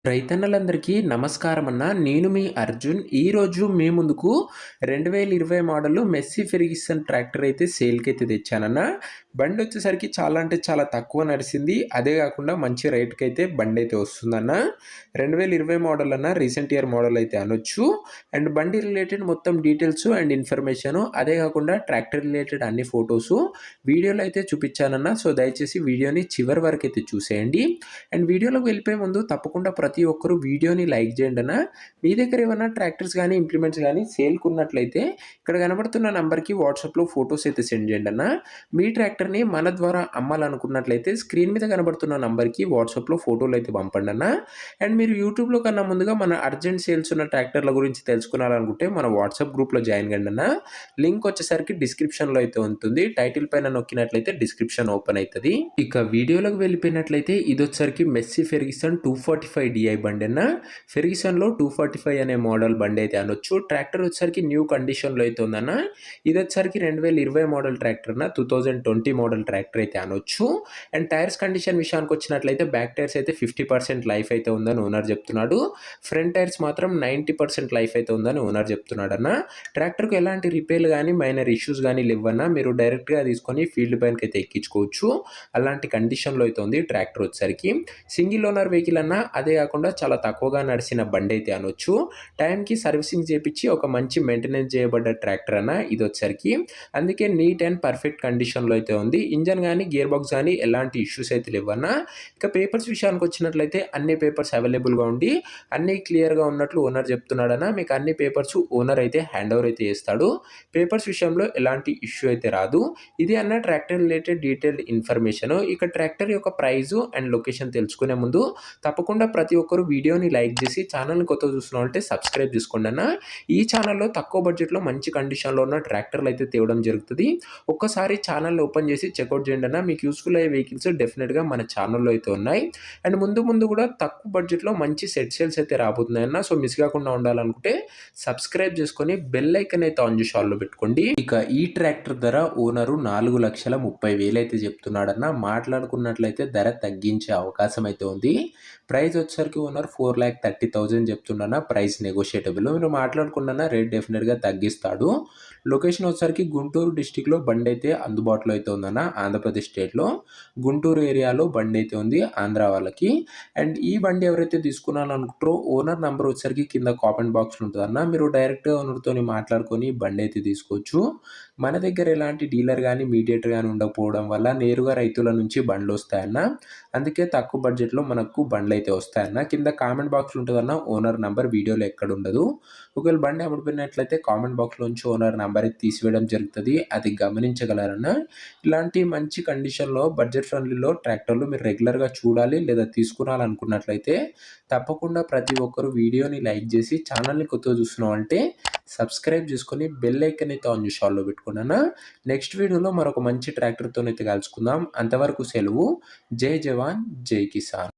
రైతన్నలందరికీ నమస్కారం అన్న. నేను మీ అర్జున్. ఈరోజు మీ ముందుకు 2020 మోడలు మెస్సీ ఫెర్గ్యూసన్ ట్రాక్టర్ అయితే సేల్‌కైతే తెచ్చానన్న. బండొచ్చేసరికి చాలా అంటే చాలా తక్కువ నడిసింది. అదే కాకుండా మంచి రేట్‌కైతే బండైతే వస్తుందన్న. 2020 మోడల్ అన్న, రీసెంట్ ఇయర్ మోడల్ అయితే అనొచ్చు. అండ్ బండి రిలేటెడ్ మొత్తం డీటెయిల్స్ అండ్ ఇన్ఫర్మేషను, అదే కాకుండా ట్రాక్టర్ రిలేటెడ్ అన్ని ఫోటోసు వీడియోలో అయితే చూపించానన్న. సో దయచేసి వీడియోని చివరి వరకైతే చూసేయండి. అండ్ వీడియోలోకి వెళ్ళిపోయే ముందు తప్పకుండా ప్రతి ఒక్కరు వీడియోని లైక్ చేయండి అన్న. మీ దగ్గర ఏమైనా ట్రాక్టర్స్ కానీ ఇంప్లిమెంట్స్ కానీ సేల్కి ఉన్నట్లయితే ఇక్కడ కనబడుతున్న నంబర్కి వాట్సాప్లో ఫొటోస్ అయితే సెండ్ చేయండి అన్న. మీ ట్రాక్టర్ని మన ద్వారా అమ్మాలనుకున్నట్లయితే స్క్రీన్ మీద కనబడుతున్న నంబర్కి వాట్సాప్లో ఫోటోలు అయితే పంపండి అన్న. అండ్ మీరు యూట్యూబ్లో కన్నా ముందుగా మన అర్జెంట్ సేల్స్ ఉన్న ట్రాక్టర్ల గురించి తెలుసుకోవాలనుకుంటే మన వాట్సాప్ గ్రూప్లో జాయిన్ కండి అన్న. లింక్ వచ్చేసరికి డిస్క్రిప్షన్లో అయితే ఉంటుంది. టైటిల్ పైన నొక్కినట్లయితే డిస్క్రిప్షన్ ఓపెన్ అవుతుంది. ఇక వీడియోలోకి వెళ్ళిపోయినట్లయితే ఇది వచ్చేసరికి మెస్సీ ఫెర్గ్యూసన్ 245 DI బండి అన్న. ఫెర్గ్యూసన్లో 245 అనే మోడల్ బండి అయితే అనొచ్చు. ట్రాక్టర్ వచ్చేసరికి న్యూ కండిషన్లో అయితే ఉందన్న. ఇది వచ్చేసరికి 2020 మోడల్ ట్రాక్టర్ అన్న. 2020 మోడల్ ట్రాక్టర్ అయితే అనొచ్చు. అండ్ టైర్స్ కండిషన్ విషయానికి వచ్చినట్లయితే బ్యాక్ టైర్స్ అయితే 50% లైఫ్ అయితే ఉందని ఓనర్ చెప్తున్నాడు. ఫ్రంట్ టైర్స్ మాత్రం 90% లైఫ్ అయితే ఉందని ఓనర్ చెప్తున్నాడు అన్న. ట్రాక్టర్కు ఎలాంటి రిపేర్లు కానీ మైనర్ ఇష్యూస్ కానీ లేవన్నా. మీరు డైరెక్ట్గా తీసుకొని ఫీల్డ్ పైనకి అయితే ఎక్కించుకోవచ్చు. అలాంటి కండిషన్లో అయితే ఉంది ట్రాక్టర్ వచ్చేసరికి. సింగిల్ ఓనర్ వెహికల్ అన్న, అదే కాకుండా చాలా తక్కువగా నడిచిన బండి అయితే అనొచ్చు. టైంకి సర్వీసింగ్ చేపించి ఒక మంచి మెయింటెనెన్స్ చేయబడ్డ ట్రాక్టర్ అన్న ఇది వచ్చేసరికి. అందుకే నీట్ అండ్ పర్ఫెక్ట్ కండిషన్లో అయితే ఉంది. ఇంజన్ కానీ గేర్ బాక్స్ కానీ ఎలాంటి ఇష్యూస్ అయితే లేవన్న. ఇక పేపర్స్ విషయానికి వచ్చినట్లయితే అన్ని పేపర్స్ అవైలబుల్గా ఉండి అన్నీ క్లియర్గా ఉన్నట్లు ఓనర్ చెప్తున్నాడన్న. మీకు అన్ని పేపర్స్ ఓనర్ అయితే హ్యాండ్ ఓవర్ అయితే చేస్తాడు. పేపర్స్ విషయంలో ఎలాంటి ఇష్యూ అయితే రాదు. ఇది అన్న ట్రాక్టర్ రిలేటెడ్ డీటెయిల్డ్ ఇన్ఫర్మేషన్. ఇక ట్రాక్టర్ యొక్క ప్రైజు అండ్ లొకేషన్ తెలుసుకునే ముందు తప్పకుండా ప్రతి ఒక్కరు వీడియోని లైక్ చేసి ఛానల్ని కొత్తగా చూస్తున్నారంటే సబ్స్క్రైబ్ చేసుకోండి అన్న. ఈ ఛానల్లో తక్కువ బడ్జెట్లో మంచి కండిషన్లో ఉన్న ట్రాక్టర్లు అయితే తేవడం జరుగుతుంది. ఒక్కసారి ఛానల్ని ఓపెన్ చేసి చెక్అవుట్ చేయండి అన్న. మీకు యూస్ఫుల్ అయ్యే వెహికల్స్ డెఫినెట్గా మన ఛానల్లో అయితే ఉన్నాయి. అండ్ ముందు కూడా తక్కువ బడ్జెట్లో మంచి సెట్ సేల్స్ అయితే రాబోతున్నాయన్న. సో మిస్ కాకుండా ఉండాలనుకుంటే సబ్స్క్రైబ్ చేసుకొని బెల్ ఐకన్ అయితే ఆన్ చేసి ఆల్లో పెట్టుకోండి. ఇక ఈ ట్రాక్టర్ ధర ఓనరు 4,30,000 అయితే చెప్తున్నాడన్న. మాట్లాడుకున్నట్లయితే ధర తగ్గించే అవకాశం అయితే ఉంది. ప్రైస్ వచ్చేసరికి ఓనర్ 4,30,000 చెప్తున్నా. ప్రైస్ నెగోషియేటబుల్. మీరు మాట్లాడుకున్న రేట్ డెఫినెట్గా తగ్గిస్తాడు. లొకేషన్ వచ్చేసరికి గుంటూరు డిస్టిక్లో బండి అయితే అందుబాటులో అయితే ఉందన్న. ఆంధ్రప్రదేశ్ స్టేట్లో గుంటూరు ఏరియాలో బండి అయితే ఉంది ఆంధ్ర వాళ్ళకి. అండ్ ఈ బండి ఎవరైతే తీసుకున్నారనుకుంటారో ఓనర్ నెంబర్ వచ్చేసరికి కింద కామెంట్ బాక్స్లో ఉంటుందన్న. మీరు డైరెక్ట్గా ఓనర్తో మాట్లాడుకొని బండి అయితే తీసుకోవచ్చు. మన దగ్గర ఎలాంటి డీలర్ కానీ మీడియేటర్ కానీ ఉండకపోవడం వల్ల నేరుగా రైతుల నుంచి బండ్లు వస్తాయన్న. అందుకే తక్కువ బడ్జెట్లో మనకు బండ్లు అయితే వస్తాయన్న. కింద కామెంట్ బాక్స్లో ఉంటుందన్న ఓనర్ నెంబర్, వీడియోలో ఎక్కడ ఉండదు. ఒకవేళ బండి అమ్ముడుపోయినట్లయితే కామెంట్ బాక్స్లోంచి ఓనర్ నెంబర్ అయితే తీసివేయడం జరుగుతుంది. అది గమనించగలరన్న. ఇలాంటి మంచి కండిషన్లో బడ్జెట్ ఫ్రెండ్లీలో ట్రాక్టర్లు మీరు రెగ్యులర్గా చూడాలి లేదా తీసుకురాలనుకున్నట్లయితే తప్పకుండా ప్రతి ఒక్కరు వీడియోని లైక్ చేసి ఛానల్ని కొత్తగా చూస్తున్నాం అంటే సబ్స్క్రైబ్ చేసుకొని బెల్ ఐకన్ అయితే ఆన్ చేసి ఆల్లో పెట్టుకున్నాను. నెక్స్ట్ వీడియోలో మరొక మంచి ట్రాక్టర్తో అయితే కలుసుకుందాం. అంతవరకు సెలవు. జై జవాన్ జై కిసాన్.